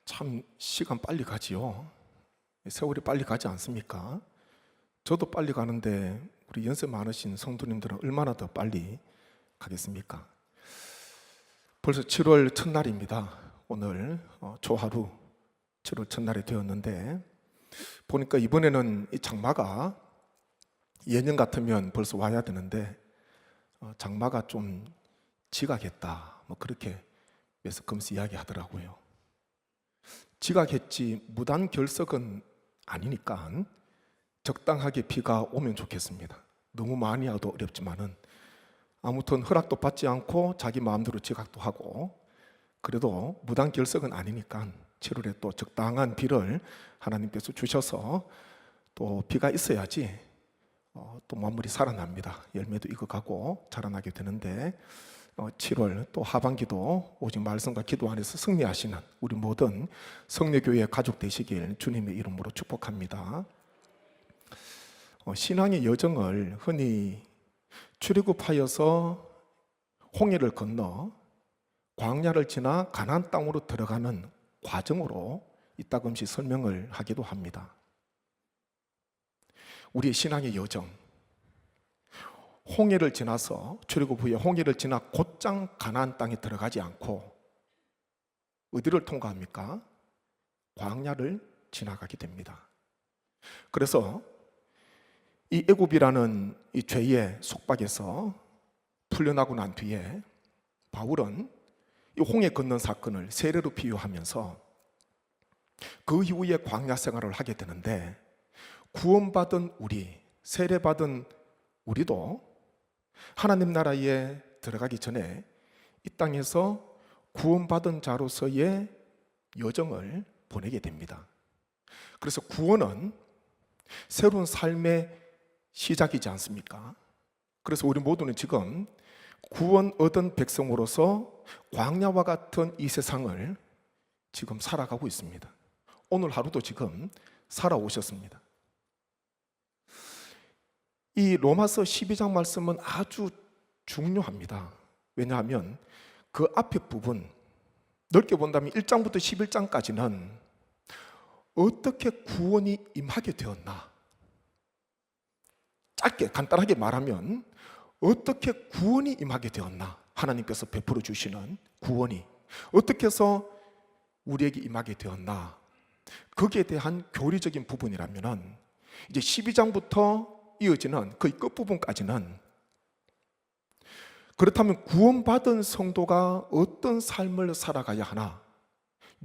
참 시간 빨리 가지요. 세월이 빨리 가지 않습니까? 저도 빨리 가는데 우리 연세 많으신 성도님들은 얼마나 더 빨리 가겠습니까? 벌써 7월 첫날입니다. 오늘 초하루 7월 첫날이 되었는데 보니까 이번에는 이 장마가 예년 같으면 벌써 와야 되는데 장마가 좀 지각했다 뭐 그렇게 그래서 금스 이야기하더라고요. 지각했지 무단 결석은 아니니까 적당하게 비가 오면 좋겠습니다. 너무 많이 와도 어렵지만은 아무튼 허락도 받지 않고 자기 마음대로 지각도 하고 그래도 무단 결석은 아니니까 7월에 또 적당한 비를 하나님께서 주셔서 또 비가 있어야지 또 만물이 살아납니다. 열매도 익어가고 자라나게 되는데 7월 또 하반기도 오직 말씀과 기도 안에서 승리하시는 우리 모든 성례교회 가족 되시길 주님의 이름으로 축복합니다. 신앙의 여정을 흔히 출애굽하여서 홍해를 건너 광야를 지나 가나안 땅으로 들어가는 과정으로 이따금씩 설명을 하기도 합니다. 우리의 신앙의 여정, 홍해를 지나서 출애굽 후에 홍해를 지나 곧장 가나안 땅에 들어가지 않고 어디를 통과합니까? 광야를 지나가게 됩니다. 그래서 이 애굽이라는 이 죄의 속박에서 풀려나고 난 뒤에 바울은 이 홍해 건넌 사건을 세례로 비유하면서 그 이후에 광야 생활을 하게 되는데 구원받은 우리, 세례받은 우리도 하나님 나라에 들어가기 전에 이 땅에서 구원받은 자로서의 여정을 보내게 됩니다. 그래서 구원은 새로운 삶의 시작이지 않습니까? 그래서 우리 모두는 지금 구원 얻은 백성으로서 광야와 같은 이 세상을 지금 살아가고 있습니다. 오늘 하루도 지금 살아오셨습니다. 이 로마서 12장 말씀은 아주 중요합니다. 왜냐하면 그 앞에 부분 넓게 본다면 1장부터 11장까지는 어떻게 구원이 임하게 되었나, 짧게 간단하게 말하면 어떻게 구원이 임하게 되었나, 하나님께서 베풀어 주시는 구원이 어떻게 해서 우리에게 임하게 되었나, 거기에 대한 교리적인 부분이라면 이제 12장부터 이어지는 거의 끝부분까지는 그렇다면 구원받은 성도가 어떤 삶을 살아가야 하나,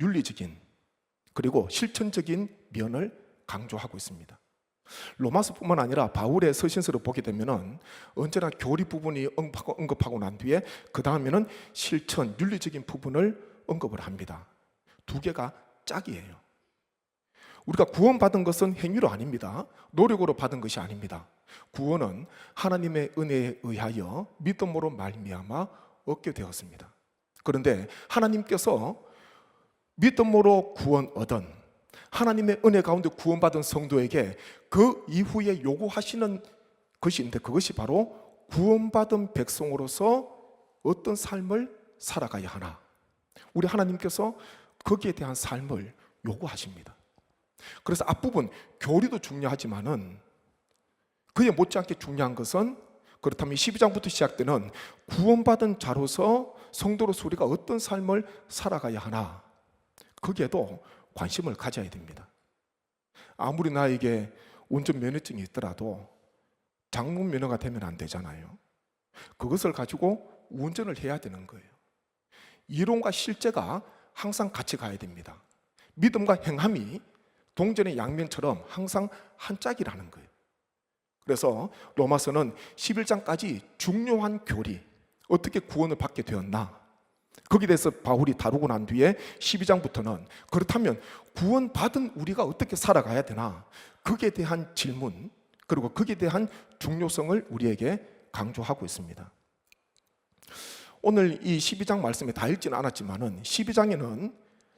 윤리적인 그리고 실천적인 면을 강조하고 있습니다. 로마서뿐만 아니라 바울의 서신서를 보게 되면 언제나 교리 부분이 언급하고 난 뒤에 그 다음에는 실천, 윤리적인 부분을 언급을 합니다. 두 개가 짝이에요. 우리가 구원받은 것은 행위로 아닙니다. 노력으로 받은 것이 아닙니다. 구원은 하나님의 은혜에 의하여 믿음으로 말미암아 얻게 되었습니다. 그런데 하나님께서 믿음으로 구원 얻은 하나님의 은혜 가운데 구원받은 성도에게 그 이후에 요구하시는 것이 있는데 그것이 바로 구원받은 백성으로서 어떤 삶을 살아가야 하나, 우리 하나님께서 거기에 대한 삶을 요구하십니다. 그래서 앞부분 교리도 중요하지만은 그에 못지않게 중요한 것은 그렇다면 12장부터 시작되는 구원받은 자로서 성도로서 우리가 어떤 삶을 살아가야 하나, 거기에도 관심을 가져야 됩니다. 아무리 나에게 운전면허증이 있더라도 장문 면허가 되면 안 되잖아요. 그것을 가지고 운전을 해야 되는 거예요. 이론과 실제가 항상 같이 가야 됩니다. 믿음과 행함이 동전의 양면처럼 항상 한 짝이라는 거예요. 그래서 로마서는 11장까지 중요한 교리, 어떻게 구원을 받게 되었나, 거기에 대해서 바울이 다루고 난 뒤에 12장부터는 그렇다면 구원받은 우리가 어떻게 살아가야 되나, 거기에 대한 질문 그리고 거기에 대한 중요성을 우리에게 강조하고 있습니다. 오늘 이 12장 말씀에 다 읽지는 않았지만은 12장에는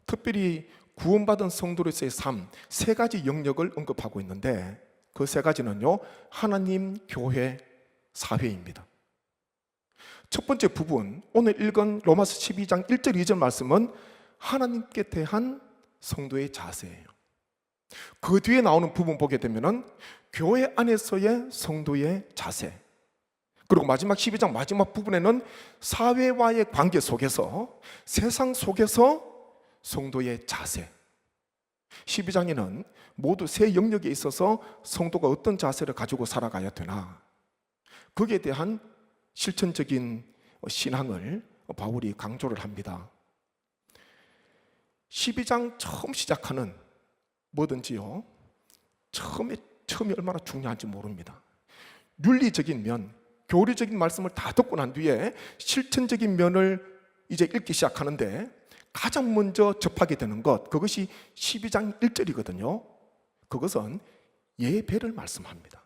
특별히 구원받은 성도로서의 삶 세 가지 영역을 언급하고 있는데 그 세 가지는요, 하나님, 교회, 사회입니다. 첫 번째 부분, 오늘 읽은 로마서 12장 1절 2절 말씀은 하나님께 대한 성도의 자세예요. 그 뒤에 나오는 부분 보게 되면은 교회 안에서의 성도의 자세, 그리고 마지막 12장 마지막 부분에는 사회와의 관계 속에서, 세상 속에서 성도의 자세. 12장에는 모두 세 영역에 있어서 성도가 어떤 자세를 가지고 살아가야 되나, 거기에 대한 실천적인 신앙을 바울이 강조를 합니다. 12장 처음 시작하는 뭐든지요, 처음이 얼마나 중요한지 모릅니다. 윤리적인 면, 교리적인 말씀을 다 듣고 난 뒤에 실천적인 면을 이제 읽기 시작하는데, 가장 먼저 접하게 되는 것, 그것이 12장 1절이거든요. 그것은 예배를 말씀합니다.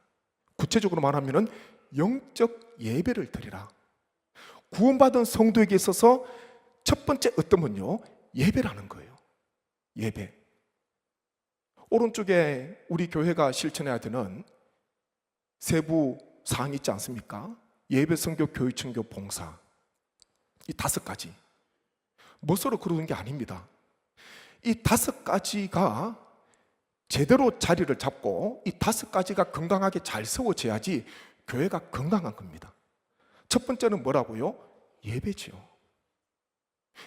구체적으로 말하면 영적 예배를 드리라. 구원받은 성도에게 있어서 첫 번째 어떠면요, 예배라는 거예요. 예배. 오른쪽에 우리 교회가 실천해야 되는 세부 사항이 있지 않습니까? 예배, 선교, 교육, 청교, 봉사. 이 5가지. 멋으로 그러는 게 아닙니다. 이 5가지가 제대로 자리를 잡고 이 5가지가 건강하게 잘 세워져야지 교회가 건강한 겁니다. 첫 번째는 뭐라고요? 예배지요.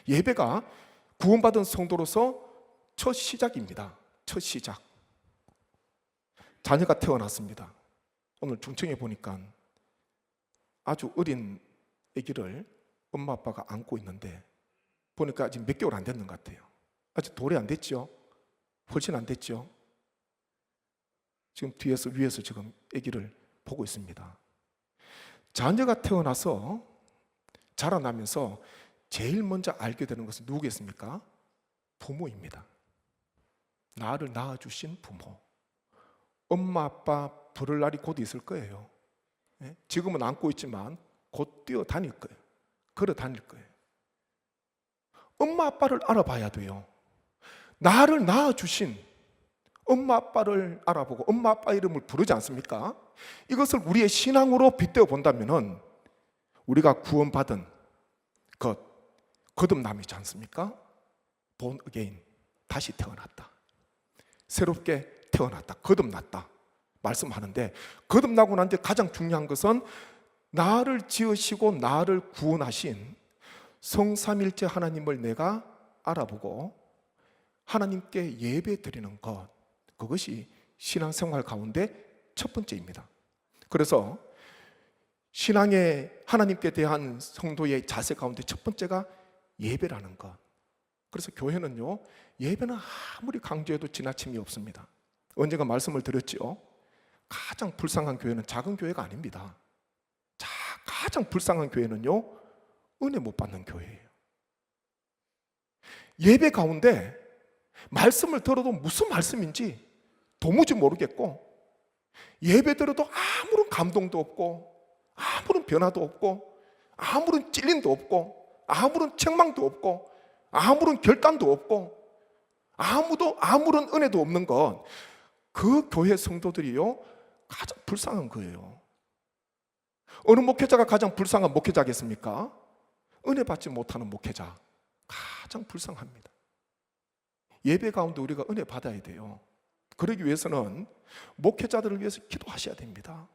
예배가 구원받은 성도로서 첫 시작입니다. 첫 시작. 자녀가 태어났습니다. 오늘 중청에 보니까 아주 어린 아기를 엄마 아빠가 안고 있는데, 보니까 아직 몇 개월 안 됐는 것 같아요. 아직 돌이 안 됐죠? 훨씬 안 됐죠? 지금 뒤에서 위에서 지금 아기를 보고 있습니다. 자녀가 태어나서 자라나면서 제일 먼저 알게 되는 것은 누구겠습니까? 부모입니다. 나를 낳아주신 부모. 엄마 아빠 부를 날이 곧 있을 거예요. 지금은 안고 있지만 곧 뛰어다닐 거예요. 걸어 다닐 거예요. 엄마 아빠를 알아봐야 돼요. 나를 낳아주신 엄마 아빠를 알아보고 엄마 아빠 이름을 부르지 않습니까? 이것을 우리의 신앙으로 빗대어 본다면 우리가 구원받은 것, 거듭남이지 않습니까? Born again, 다시 태어났다. 새롭게 태어났다, 거듭났다 말씀하는데, 거듭나고 난 뒤에 가장 중요한 것은 나를 지으시고 나를 구원하신 성삼일체 하나님을 내가 알아보고 하나님께 예배 드리는 것, 그것이 신앙생활 가운데 첫 번째입니다. 그래서 신앙의 하나님께 대한 성도의 자세 가운데 첫 번째가 예배라는 것. 그래서 교회는요, 예배는 아무리 강조해도 지나침이 없습니다. 언젠가 말씀을 드렸지요. 가장 불쌍한 교회는 작은 교회가 아닙니다. 가장 불쌍한 교회는요, 은혜 못 받는 교회예요. 예배 가운데 말씀을 들어도 무슨 말씀인지 도무지 모르겠고, 예배 들어도 아무런 감동도 없고, 아무런 변화도 없고, 아무런 찔림도 없고, 아무런 책망도 없고, 아무런 결단도 없고, 아무런 은혜도 없는 것, 그 교회 성도들이요 가장 불쌍한 거예요. 어느 목회자가 가장 불쌍한 목회자겠습니까? 은혜 받지 못하는 목회자, 가장 불쌍합니다. 예배 가운데 우리가 은혜 받아야 돼요. 그러기 위해서는 목회자들을 위해서 기도하셔야 됩니다.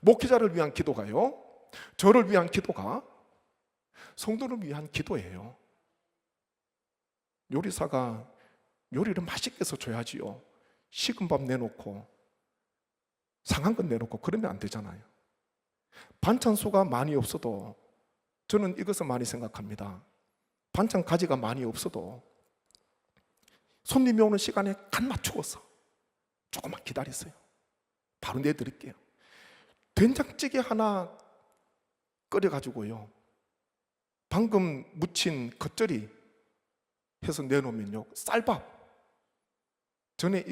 목회자를 위한 기도가요, 저를 위한 기도가 성도를 위한 기도예요. 요리사가 요리를 맛있게 해서 줘야지요. 식은 밥 내놓고 상한 것 내놓고 그러면 안 되잖아요. 반찬소가 많이 없어도, 저는 이것을 많이 생각합니다. 반찬 가지가 많이 없어도 손님이 오는 시간에 간 맞추어서 조금만 기다리세요. 바로 내드릴게요. 된장찌개 하나 끓여가지고요, 방금 무친 겉절이 해서 내놓으면요, 쌀밥, 전에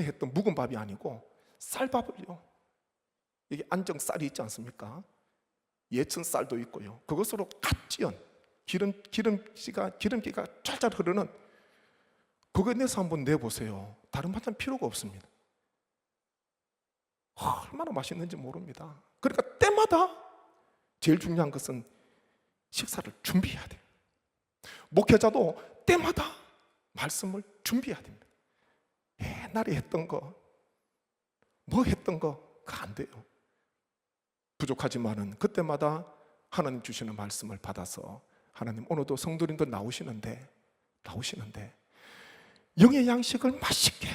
했던 묵은 밥이 아니고 쌀밥을요, 이게 안정쌀이 있지 않습니까? 예천 쌀도 있고요, 그것으로 갓 찌은 기름기가 쫙쫙 흐르는 그거 내서 한번 내보세요. 다른 반찬 필요가 없습니다. 얼마나 맛있는지 모릅니다. 그러니까 때마다 제일 중요한 것은 식사를 준비해야 돼요. 목회자도 때마다 말씀을 준비해야 됩니다. 옛날에 했던 거, 뭐 했던 거, 그거 안 돼요. 부족하지만은 그때마다 하나님 주시는 말씀을 받아서 하나님 오늘도 성도님들 나오시는데 영의 양식을 맛있게,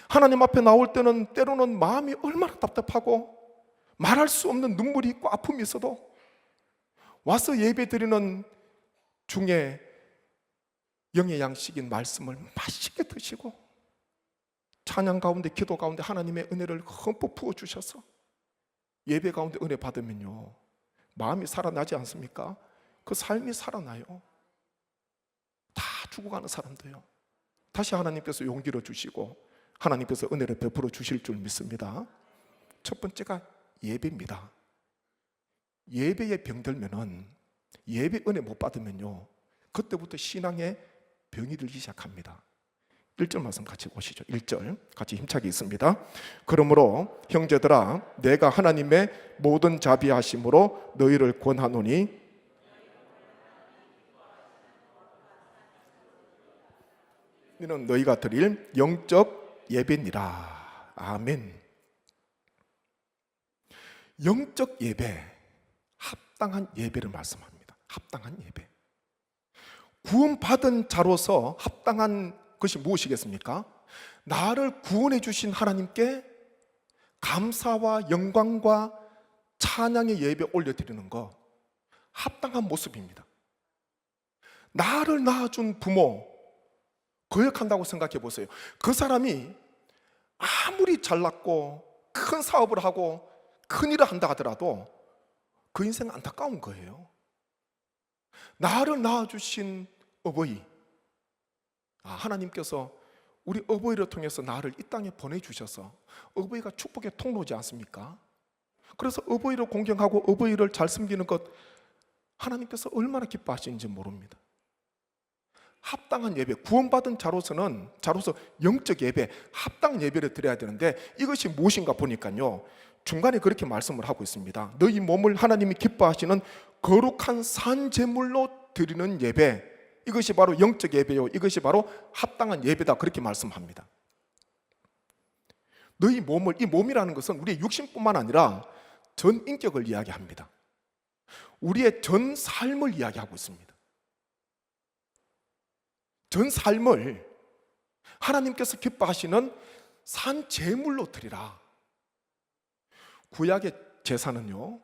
하나님 앞에 나올 때는 때로는 마음이 얼마나 답답하고 말할 수 없는 눈물이 있고 아픔이 있어도 와서 예배 드리는 중에 영의 양식인 말씀을 맛있게 드시고 찬양 가운데, 기도 가운데 하나님의 은혜를 흠뻑 부어주셔서 예배 가운데 은혜 받으면요, 마음이 살아나지 않습니까? 그 삶이 살아나요. 다 죽어가는 사람도요, 다시 하나님께서 용기를 주시고 하나님께서 은혜를 베풀어 주실 줄 믿습니다. 첫 번째가 예배입니다. 예배에 병들면은, 예배 은혜 못 받으면요, 그때부터 신앙에 병이 들기 시작합니다. 1절 말씀 같이 보시죠. 1절 같이 힘차게 읽습니다. 그러므로 형제들아, 내가 하나님의 모든 자비하심으로 너희를 권하노니 이는 너희가 드릴 영적 예배니라. 아멘. 영적 예배, 합당한 예배를 말씀합니다. 합당한 예배. 구원받은 자로서 합당한 것이 무엇이겠습니까? 나를 구원해 주신 하나님께 감사와 영광과 찬양의 예배 올려드리는 것, 합당한 모습입니다. 나를 낳아준 부모 거역한다고 생각해 보세요. 그 사람이 아무리 잘났고 큰 사업을 하고 큰 일을 한다 하더라도 그 인생은 안타까운 거예요. 나를 낳아주신 어버이, 하나님께서 우리 어버이를 통해서 나를 이 땅에 보내주셔서, 어버이가 축복의 통로지 않습니까? 그래서 어버이를 공경하고 어버이를 잘 섬기는 것, 하나님께서 얼마나 기뻐하시는지 모릅니다. 합당한 예배, 구원받은 자로서 영적 예배, 합당한 예배를 드려야 되는데 이것이 무엇인가 보니까요, 중간에 그렇게 말씀을 하고 있습니다. 너희 몸을 하나님이 기뻐하시는 거룩한 산제물로 드리는 예배, 이것이 바로 영적 예배요, 이것이 바로 합당한 예배다, 그렇게 말씀합니다. 너희 몸을, 이 몸이라는 것은 우리의 육신뿐만 아니라 전 인격을 이야기합니다. 우리의 전 삶을 이야기하고 있습니다. 전 삶을 하나님께서 기뻐하시는 산제물로 드리라. 구약의 제사는요,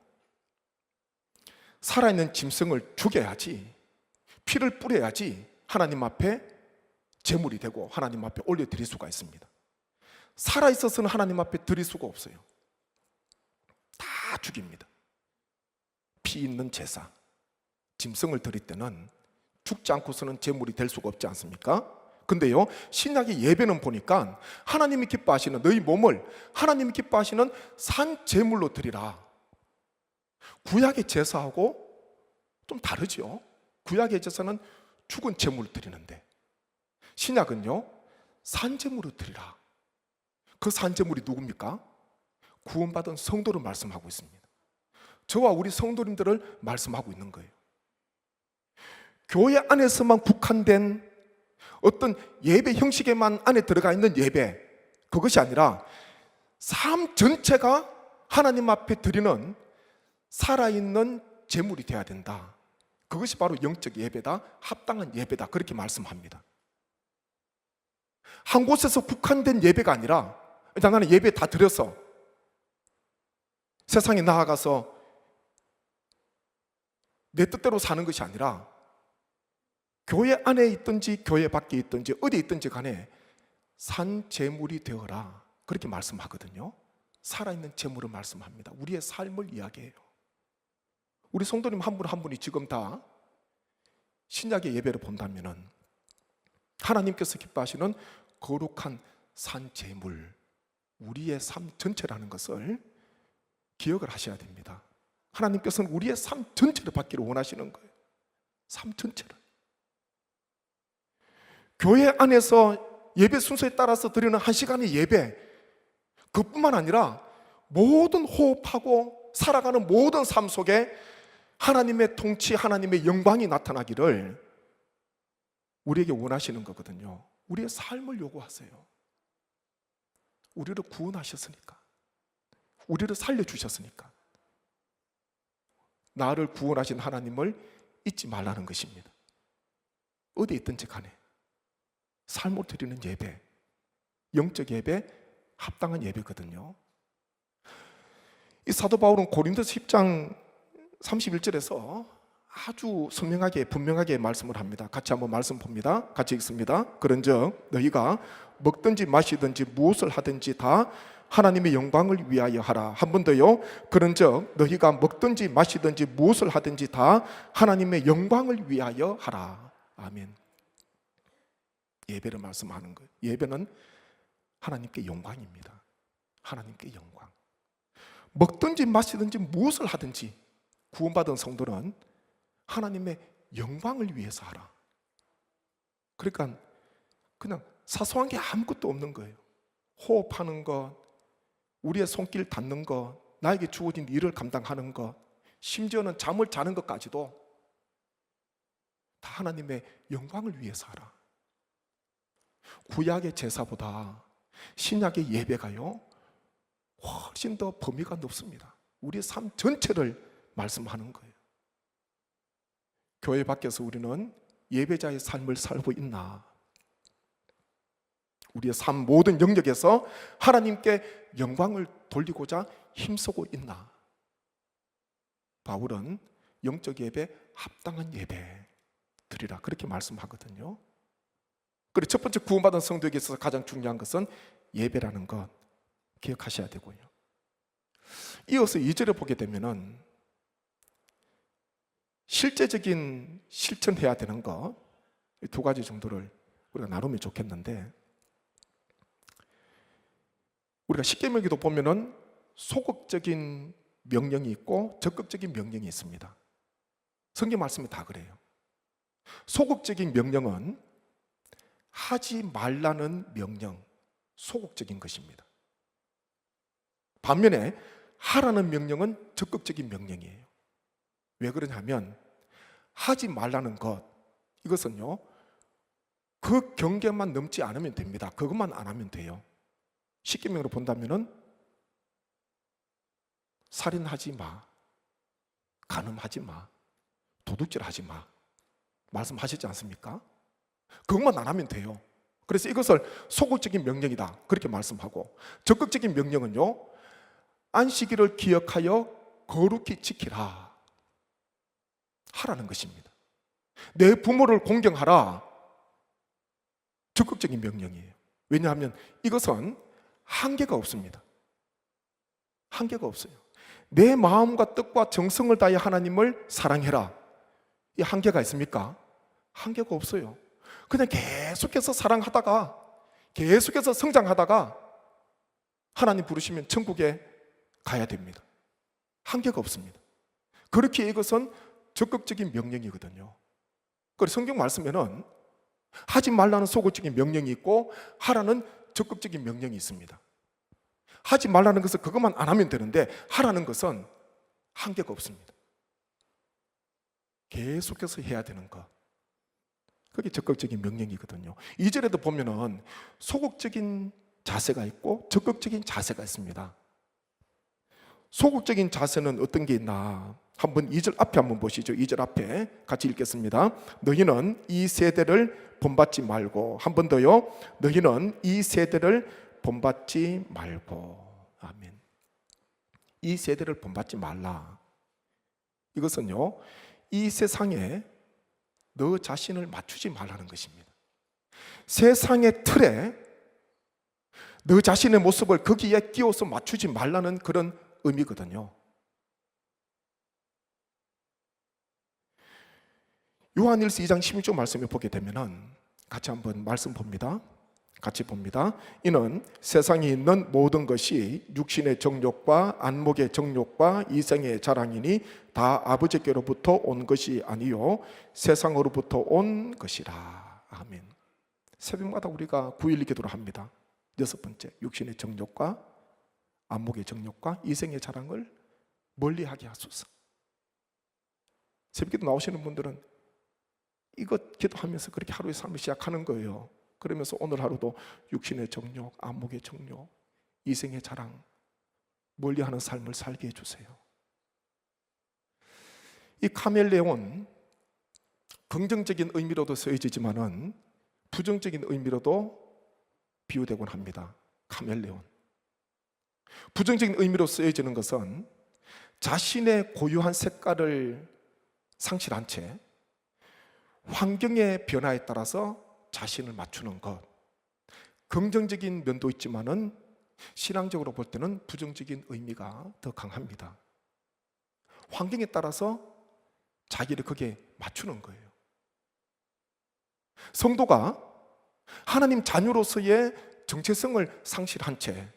살아있는 짐승을 죽여야지, 피를 뿌려야지 하나님 앞에 제물이 되고 하나님 앞에 올려드릴 수가 있습니다. 살아있어서는 하나님 앞에 드릴 수가 없어요. 다 죽입니다. 피 있는 제사, 짐승을 드릴 때는 죽지 않고서는 제물이 될 수가 없지 않습니까? 근데요, 신약의 예배는 보니까 하나님이 기뻐하시는, 너희 몸을 하나님이 기뻐하시는 산 제물로 드리라. 구약의 제사하고 좀 다르죠. 구약의 제사는 죽은 제물을 드리는데 신약은요, 산제물을 드리라. 그 산제물이 누굽니까? 구원받은 성도를 말씀하고 있습니다. 저와 우리 성도님들을 말씀하고 있는 거예요. 교회 안에서만 국한된 어떤 예배 형식에만 안에 들어가 있는 예배, 그것이 아니라 삶 전체가 하나님 앞에 드리는 살아있는 제물이 되어야 된다. 그것이 바로 영적 예배다, 합당한 예배다, 그렇게 말씀합니다. 한 곳에서 국한된 예배가 아니라, 일단 나는 예배 다 드려서 세상에 나아가서 내 뜻대로 사는 것이 아니라 교회 안에 있든지 교회 밖에 있든지 어디에 있든지 간에 산 제물이 되어라, 그렇게 말씀하거든요. 살아있는 제물을 말씀합니다. 우리의 삶을 이야기해요. 우리 성도님 한 분 한 분이 지금 다 신약의 예배를 본다면은 하나님께서 기뻐하시는 거룩한 산 제물, 우리의 삶 전체라는 것을 기억을 하셔야 됩니다. 하나님께서는 우리의 삶 전체를 받기를 원하시는 거예요. 삶 전체를. 교회 안에서 예배 순서에 따라서 드리는 한 시간의 예배, 그뿐만 아니라 모든 호흡하고 살아가는 모든 삶 속에 하나님의 통치, 하나님의 영광이 나타나기를, 우리에게 원하시는 거거든요. 우리의 삶을 요구하세요. 우리를 구원하셨으니까, 우리를 살려주셨으니까 나를 구원하신 하나님을 잊지 말라는 것입니다. 어디에 있든지 간에 삶으로 드리는 예배, 영적 예배, 합당한 예배거든요. 이 사도 바울은 고린도서 10장 31절에서 아주 선명하게 분명하게 말씀을 합니다. 같이 한번 말씀 봅니다. 같이 읽습니다. 그런즉 너희가 먹든지 마시든지 무엇을 하든지 다 하나님의 영광을 위하여 하라. 한 번 더요. 그런즉 너희가 먹든지 마시든지 무엇을 하든지 다 하나님의 영광을 위하여 하라. 아멘. 예배를 말씀하는 거예요. 예배는 하나님께 영광입니다. 하나님께 영광. 먹든지 마시든지 무엇을 하든지 구원받은 성도는 하나님의 영광을 위해서 하라. 그러니까 그냥 사소한 게 아무것도 없는 거예요. 호흡하는 것, 우리의 손길 닿는 것, 나에게 주어진 일을 감당하는 것, 심지어는 잠을 자는 것까지도 다 하나님의 영광을 위해서 하라. 구약의 제사보다 신약의 예배가요 훨씬 더 범위가 높습니다. 우리의 삶 전체를 말씀하는 거예요. 교회 밖에서 우리는 예배자의 삶을 살고 있나? 우리의 삶 모든 영역에서 하나님께 영광을 돌리고자 힘쓰고 있나? 바울은 영적 예배, 합당한 예배 드리라 그렇게 말씀하거든요. 그리고 첫 번째 구원받은 성도에게 있어서 가장 중요한 것은 예배라는 것 기억하셔야 되고요. 이어서 2절에 보게 되면은 실제적인 실천해야 되는 것 두 가지 정도를 우리가 나누면 좋겠는데, 우리가 십계명에도 보면은 소극적인 명령이 있고 적극적인 명령이 있습니다. 성경 말씀이 다 그래요. 소극적인 명령은 하지 말라는 명령, 소극적인 것입니다. 반면에 하라는 명령은 적극적인 명령이에요. 왜 그러냐면 하지 말라는 것, 이것은요 그 경계만 넘지 않으면 됩니다. 그것만 안 하면 돼요. 십계명으로 본다면은 살인하지 마, 간음하지 마, 도둑질하지 마 말씀하시지 않습니까? 그것만 안 하면 돼요. 그래서 이것을 소극적인 명령이다 그렇게 말씀하고, 적극적인 명령은요 안식일을 기억하여 거룩히 지키라 하라는 것입니다. 내 부모를 공경하라, 적극적인 명령이에요. 왜냐하면 이것은 한계가 없습니다. 한계가 없어요. 내 마음과 뜻과 정성을 다해 하나님을 사랑해라, 이 한계가 있습니까? 한계가 없어요. 그냥 계속해서 사랑하다가 계속해서 성장하다가 하나님 부르시면 천국에 가야 됩니다. 한계가 없습니다. 그렇게 이것은 적극적인 명령이거든요. 그래서 성경 말씀에는 하지 말라는 소극적인 명령이 있고 하라는 적극적인 명령이 있습니다. 하지 말라는 것은 그것만 안 하면 되는데 하라는 것은 한계가 없습니다. 계속해서 해야 되는 것, 그게 적극적인 명령이거든요. 2절에도 보면은 소극적인 자세가 있고 적극적인 자세가 있습니다. 소극적인 자세는 어떤 게 있나? 한번 2절 앞에 한번 보시죠. 2절 앞에 같이 읽겠습니다. 너희는 이 세대를 본받지 말고, 한 번 더요. 너희는 이 세대를 본받지 말고. 아멘. 이 세대를 본받지 말라. 이것은요 이 세상에 너 자신을 맞추지 말라는 것입니다. 세상의 틀에 너 자신의 모습을 거기에 끼워서 맞추지 말라는 그런 의미거든요. 요한일서 2장 16절 말씀을 보게 되면은 같이 한번 말씀 봅니다. 같이 봅니다. 이는 세상에 있는 모든 것이 육신의 정욕과 안목의 정욕과 이생의 자랑이니 다 아버지께로부터 온 것이 아니요 세상으로부터 온 것이라. 아멘. 새벽마다 우리가 9.12 기도를 합니다. 6번째, 육신의 정욕과 안목의 정욕과 이생의 자랑을 멀리하게 하소서. 새벽기도 나오시는 분들은 이거 기도하면서 그렇게 하루의 삶을 시작하는 거예요. 그러면서 오늘 하루도 육신의 정욕, 안목의 정욕, 이생의 자랑 멀리하는 삶을 살게 해주세요. 이 카멜레온, 긍정적인 의미로도 쓰여지지만은 부정적인 의미로도 비유되곤 합니다. 카멜레온. 부정적인 의미로 쓰여지는 것은 자신의 고유한 색깔을 상실한 채 환경의 변화에 따라서 자신을 맞추는 것. 긍정적인 면도 있지만은 신앙적으로 볼 때는 부정적인 의미가 더 강합니다. 환경에 따라서 자기를 거기에 맞추는 거예요. 성도가 하나님 자녀로서의 정체성을 상실한 채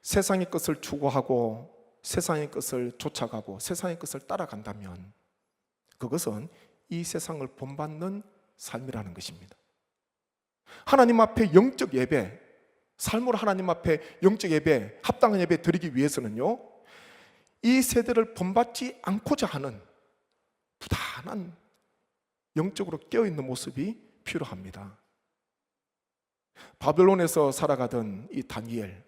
세상의 것을 추구하고 세상의 것을 쫓아가고 세상의 것을 따라간다면 그것은 이 세상을 본받는 삶이라는 것입니다. 하나님 앞에 영적 예배, 삶으로 하나님 앞에 영적 예배, 합당한 예배 드리기 위해서는요, 이 세대를 본받지 않고자 하는 부단한 영적으로 깨어있는 모습이 필요합니다. 바벨론에서 살아가던 이 다니엘,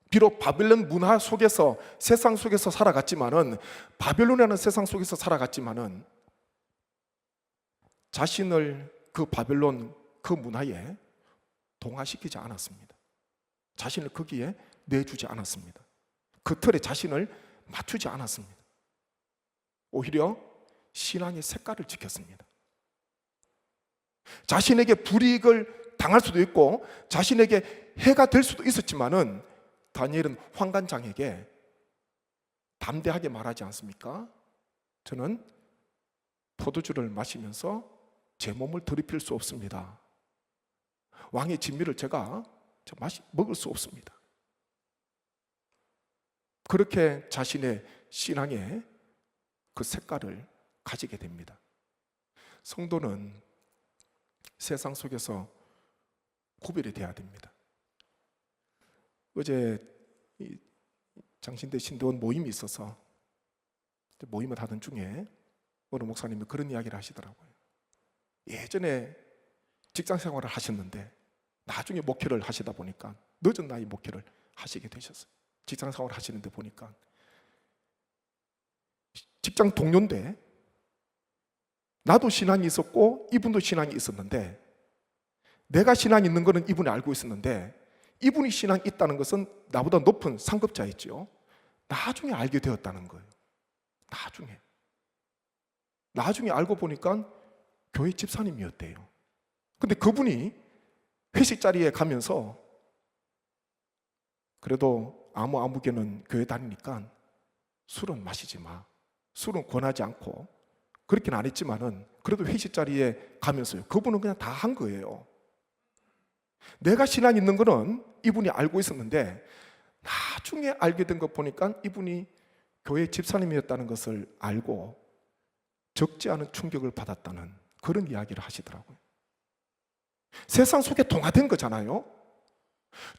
비록 바벨론 문화 속에서 세상 속에서 살아갔지만은 바벨론이라는 세상 속에서 살아갔지만은 자신을 그 바벨론 그 문화에 동화시키지 않았습니다. 자신을 거기에 내주지 않았습니다. 그 틀에 자신을 맞추지 않았습니다. 오히려 신앙의 색깔을 지켰습니다. 자신에게 불이익을 당할 수도 있고 자신에게 해가 될 수도 있었지만은 다니엘은 환관장에게 담대하게 말하지 않습니까? 저는 포도주를 마시면서 제 몸을 더럽힐 수 없습니다. 왕의 진미를 제가 먹을 수 없습니다. 그렇게 자신의 신앙의 그 색깔을 가지게 됩니다. 성도는 세상 속에서 구별이 돼야 됩니다. 어제 장신대 신대원 모임이 있어서 모임을 하던 중에 어느 목사님이 그런 이야기를 하시더라고요. 예전에 직장 생활을 하셨는데 나중에 목회를 하시다 보니까 늦은 나이 목회를 하시게 되셨어요. 직장 생활을 하시는데 보니까 직장 동료인데 나도 신앙이 있었고 이분도 신앙이 있었는데 내가 신앙이 있는 것은 이분이 알고 있었는데 이분이 신앙이 있다는 것은 나보다 높은 상급자였죠. 나중에 알게 되었다는 거예요. 나중에 알고 보니까 교회 집사님이었대요. 근데 그분이 회식 자리에 가면서 그래도 아무개는 교회 다니니까 술은 마시지 마. 술은 권하지 않고 그렇게는 안 했지만은 그래도 회식 자리에 가면서요. 그분은 그냥 다 한 거예요. 내가 신앙 있는 거는 이분이 알고 있었는데 나중에 알게 된 것 보니까 이분이 교회 집사님이었다는 것을 알고 적지 않은 충격을 받았다는 그런 이야기를 하시더라고요. 세상 속에 동화된 거잖아요.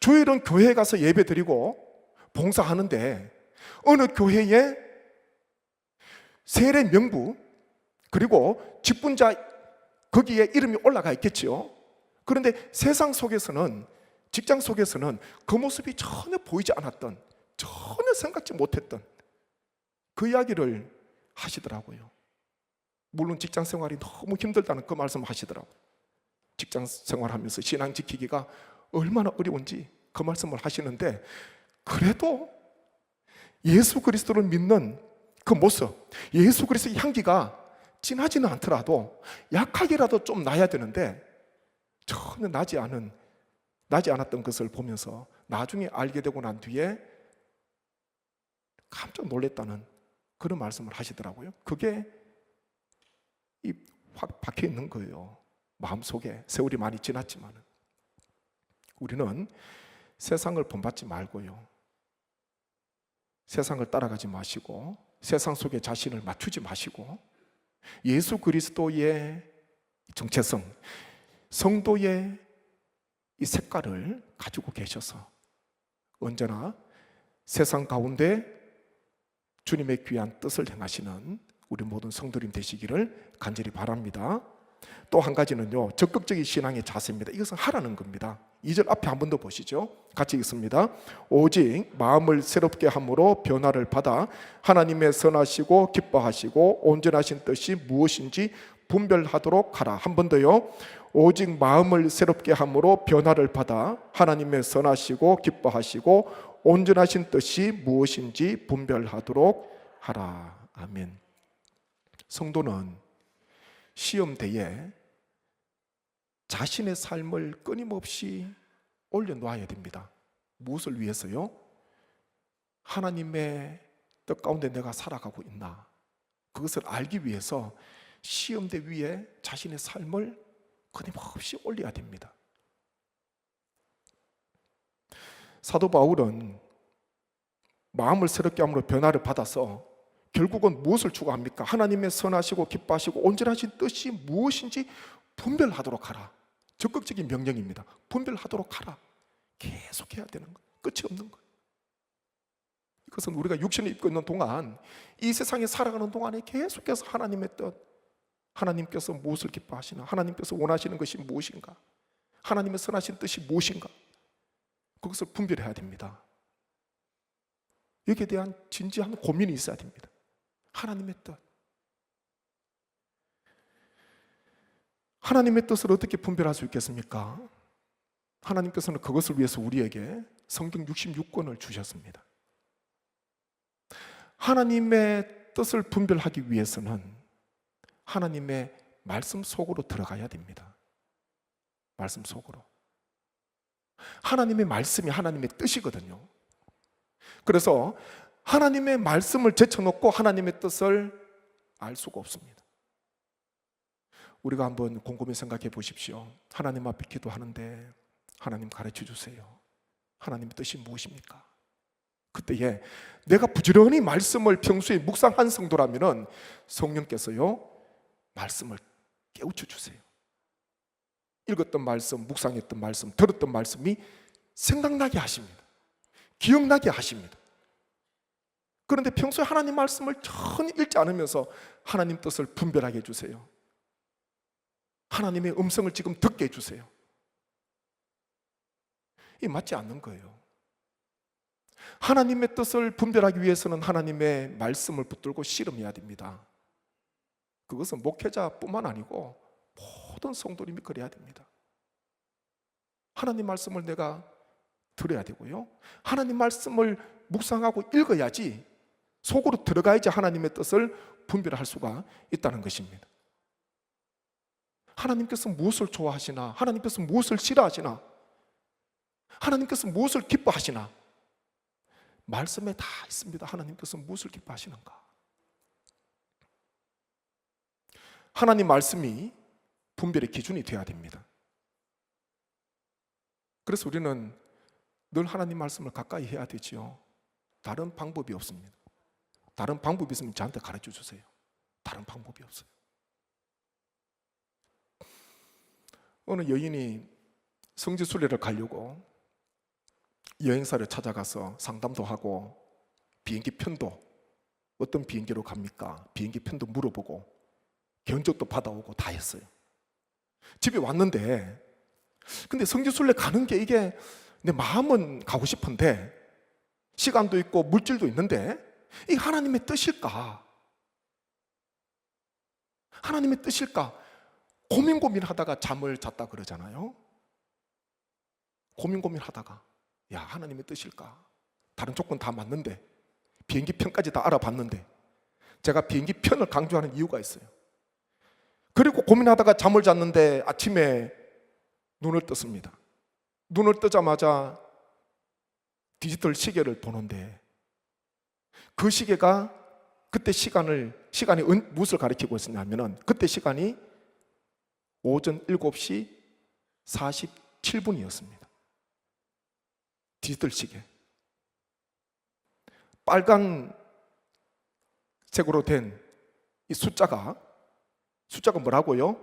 주일은 교회에 가서 예배 드리고 봉사하는데 어느 교회에 세례 명부 그리고 직분자 거기에 이름이 올라가 있겠지요. 그런데 세상 속에서는 직장 속에서는 그 모습이 전혀 보이지 않았던 전혀 생각지 못했던 그 이야기를 하시더라고요. 물론 직장 생활이 너무 힘들다는 그 말씀 하시더라고요. 직장 생활하면서 신앙 지키기가 얼마나 어려운지 그 말씀을 하시는데 그래도 예수 그리스도를 믿는 그 모습, 예수 그리스도의 향기가 진하지는 않더라도 약하게라도 좀 나야 되는데 전혀 나지 않았던 것을 보면서 나중에 알게 되고 난 뒤에 깜짝 놀랐다는 그런 말씀을 하시더라고요. 그게 확 박혀 있는 거예요. 마음속에. 세월이 많이 지났지만 우리는 세상을 본받지 말고요, 세상을 따라가지 마시고 세상 속에 자신을 맞추지 마시고 예수 그리스도의 정체성, 성도의 이 색깔을 가지고 계셔서 언제나 세상 가운데 주님의 귀한 뜻을 행하시는 우리 모든 성도님 되시기를 간절히 바랍니다. 또 한 가지는요, 적극적인 신앙의 자세입니다. 이것은 하라는 겁니다. 2절 앞에 한 번 더 보시죠. 같이 읽습니다. 오직 마음을 새롭게 함으로 변화를 받아 하나님의 선하시고 기뻐하시고 온전하신 뜻이 무엇인지 분별하도록 하라. 한 번 더요. 오직 마음을 새롭게 함으로 변화를 받아 하나님의 선하시고 기뻐하시고 온전하신 뜻이 무엇인지 분별하도록 하라. 아멘. 성도는 시험대에 자신의 삶을 끊임없이 올려놓아야 됩니다. 무엇을 위해서요? 하나님의 뜻 가운데 내가 살아가고 있나? 그것을 알기 위해서 시험대 위에 자신의 삶을 끊임없이 올려야 됩니다. 사도 바울은 마음을 새롭게 함으로 변화를 받아서 결국은 무엇을 추구합니까? 하나님의 선하시고 기뻐하시고 온전하신 뜻이 무엇인지 분별하도록 하라. 적극적인 명령입니다. 분별하도록 하라. 계속 해야 되는 거예요. 끝이 없는 거예요. 이것은 우리가 육신을 입고 있는 동안, 이 세상에 살아가는 동안에 계속해서 하나님의 뜻, 하나님께서 무엇을 기뻐하시나, 하나님께서 원하시는 것이 무엇인가, 하나님의 선하신 뜻이 무엇인가, 그것을 분별해야 됩니다. 여기에 대한 진지한 고민이 있어야 됩니다. 하나님의 뜻, 하나님의 뜻을 어떻게 분별할 수 있겠습니까? 하나님께서는 그것을 위해서 우리에게 성경 66권을 주셨습니다. 하나님의 뜻을 분별하기 위해서는 하나님의 말씀 속으로 들어가야 됩니다. 말씀 속으로. 하나님의 말씀이 하나님의 뜻이거든요. 그래서 하나님의 말씀을 제쳐놓고 하나님의 뜻을 알 수가 없습니다. 우리가 한번 곰곰이 생각해 보십시오. 하나님 앞에 기도하는데 하나님 가르쳐 주세요. 하나님의 뜻이 무엇입니까? 그때에 내가 부지런히 말씀을 평소에 묵상한 성도라면 성령께서요 말씀을 깨우쳐 주세요. 읽었던 말씀, 묵상했던 말씀, 들었던 말씀이 생각나게 하십니다. 기억나게 하십니다. 그런데 평소에 하나님 말씀을 전혀 읽지 않으면서 하나님 뜻을 분별하게 해주세요. 하나님의 음성을 지금 듣게 해주세요. 이게 맞지 않는 거예요. 하나님의 뜻을 분별하기 위해서는 하나님의 말씀을 붙들고 씨름해야 됩니다. 그것은 목회자뿐만 아니고 모든 성도님이 그래야 됩니다. 하나님 말씀을 내가 들어야 되고요, 하나님 말씀을 묵상하고 읽어야지, 속으로 들어가야지 하나님의 뜻을 분별할 수가 있다는 것입니다. 하나님께서 무엇을 좋아하시나, 하나님께서 무엇을 싫어하시나, 하나님께서 무엇을 기뻐하시나, 말씀에 다 있습니다. 하나님께서 무엇을 기뻐하시는가. 하나님 말씀이 분별의 기준이 되어야 됩니다. 그래서 우리는 늘 하나님 말씀을 가까이 해야 되지요. 다른 방법이 없습니다. 다른 방법이 있으면 저한테 가르쳐 주세요. 다른 방법이 없어요. 어느 여인이 성지순례를 가려고 여행사를 찾아가서 상담도 하고 비행기 편도 어떤 비행기로 갑니까? 비행기 편도 물어보고 견적도 받아오고 다 했어요. 집에 왔는데 근데 성지순례 가는 게 이게 내 마음은 가고 싶은데 시간도 있고 물질도 있는데 이게 하나님의 뜻일까? 하나님의 뜻일까? 고민하다가 잠을 잤다 그러잖아요. 고민하다가 야, 하나님의 뜻일까? 다른 조건 다 맞는데 비행기 편까지 다 알아봤는데, 제가 비행기 편을 강조하는 이유가 있어요. 그리고 고민하다가 잠을 잤는데 아침에 눈을 떴습니다. 눈을 뜨자마자 디지털 시계를 보는데 그 시계가 그때 시간이 무엇을 가리키고 있었냐면은 그때 시간이 오전 7시 47분이었습니다. 디지털 시계. 빨간색으로 된 이 숫자가 뭐라고요?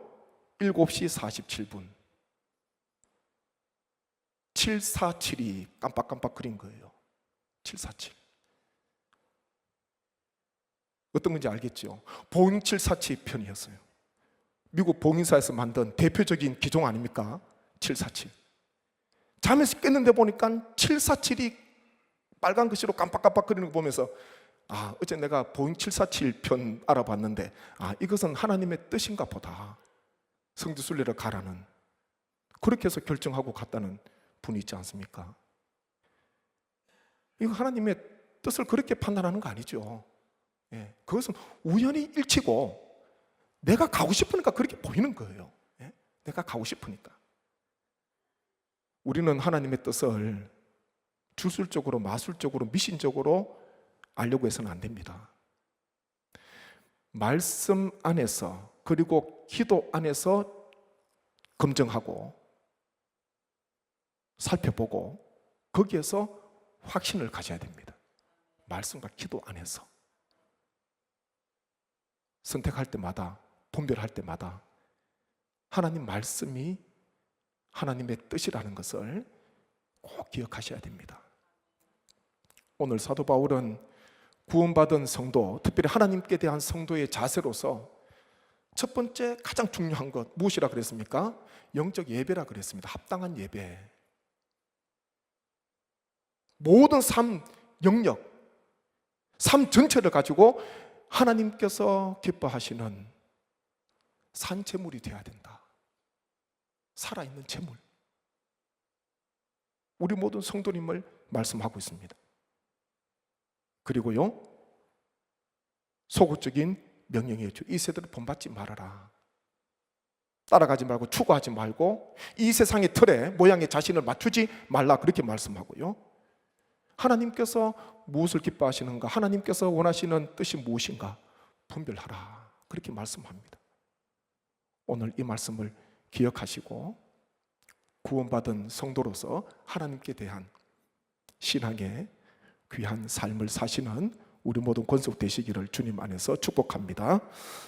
7시 47분. 747이 깜빡깜빡 그린 거예요. 747. 어떤 건지 알겠죠? 보잉 747 편이었어요. 미국 보잉사에서 만든 대표적인 기종 아닙니까? 747. 잠에서 깼는데 보니까 747이 빨간 글씨로 깜빡깜빡거리는 거 보면서 어제 내가 보잉 747 편 알아봤는데 이것은 하나님의 뜻인가 보다. 성지순례를 가라는. 그렇게 해서 결정하고 갔다는 분이 있지 않습니까? 이거 하나님의 뜻을 그렇게 판단하는 거 아니죠. 예, 그것은 우연히 일치고 내가 가고 싶으니까 그렇게 보이는 거예요. 예? 내가 가고 싶으니까. 우리는 하나님의 뜻을 주술적으로, 마술적으로, 미신적으로 알려고 해서는 안 됩니다. 말씀 안에서, 그리고 기도 안에서 검증하고 살펴보고 거기에서 확신을 가져야 됩니다. 말씀과 기도 안에서 선택할 때마다, 분별할 때마다 하나님 말씀이 하나님의 뜻이라는 것을 꼭 기억하셔야 됩니다. 오늘 사도 바울은 구원받은 성도, 특별히 하나님께 대한 성도의 자세로서 첫 번째 가장 중요한 것 무엇이라 그랬습니까? 영적 예배라 그랬습니다. 합당한 예배. 모든 삶 영역, 삶 전체를 가지고 하나님께서 기뻐하시는 산재물이 되어야 된다. 살아있는 재물. 우리 모든 성도님을 말씀하고 있습니다. 그리고요, 소극적인 명령이었죠. 이 세대를 본받지 말아라. 따라가지 말고 추구하지 말고 이 세상의 틀에 모양에 자신을 맞추지 말라, 그렇게 말씀하고요. 하나님께서 무엇을 기뻐하시는가, 하나님께서 원하시는 뜻이 무엇인가 분별하라, 그렇게 말씀합니다. 오늘 이 말씀을 기억하시고 구원받은 성도로서 하나님께 대한 신앙의 귀한 삶을 사시는 우리 모든 권속 되시기를 주님 안에서 축복합니다.